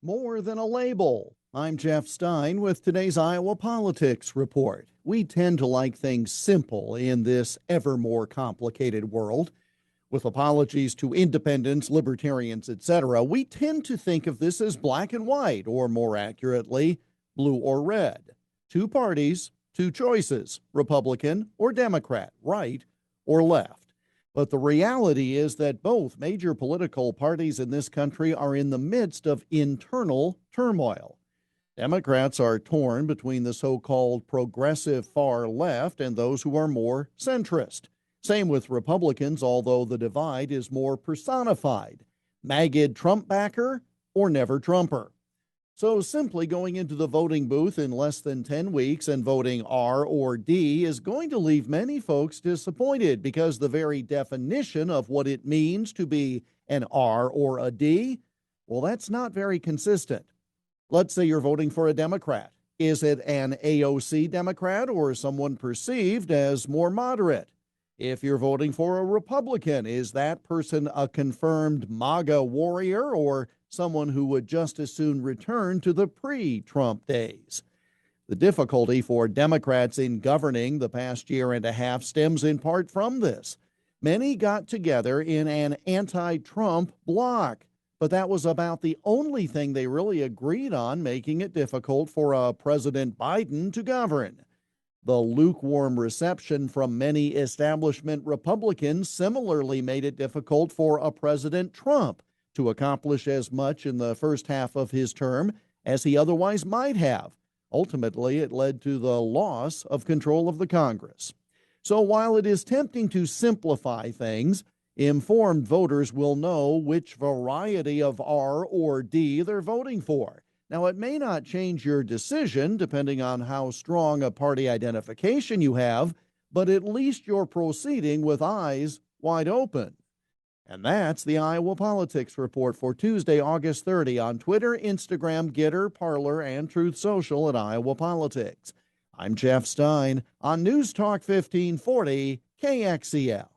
more than a label. I'm Jeff Stein with today's Iowa Politics Report. We tend to like things simple in this ever more complicated world. With apologies to independents, libertarians, etc., we tend to think of this as black and white, or more accurately, blue or red. Two parties, two choices, Republican or Democrat, right or left. But the reality is that both major political parties in this country are in the midst of internal turmoil. Democrats are torn between the so-called progressive far left and those who are more centrist. Same with Republicans, although the divide is more personified. Magid Trump backer or never Trumper. So simply going into the voting booth in less than 10 weeks and voting R or D is going to leave many folks disappointed because the very definition of what it means to be an R or a D, well, that's not very consistent. Let's say you're voting for a Democrat. Is it an AOC Democrat or someone perceived as more moderate? If you're voting for a Republican, is that person a confirmed MAGA warrior or someone who would just as soon return to the pre-Trump days? The difficulty for Democrats in governing the past year and a half stems in part from this. Many got together in an anti-Trump bloc, but that was about the only thing they really agreed on, making it difficult for President Biden to govern. The lukewarm reception from many establishment Republicans similarly made it difficult for a President Trump to accomplish as much in the first half of his term as he otherwise might have. Ultimately, it led to the loss of control of the Congress. So while it is tempting to simplify things, informed voters will know which variety of R or D they're voting for. Now, it may not change your decision depending on how strong a party identification you have, but at least you're proceeding with eyes wide open. And that's the Iowa Politics Report for Tuesday, August 30 on Twitter, Instagram, Getter, Parler, and Truth Social at Iowa Politics. I'm Jeff Stein on News Talk 1540 KXEL.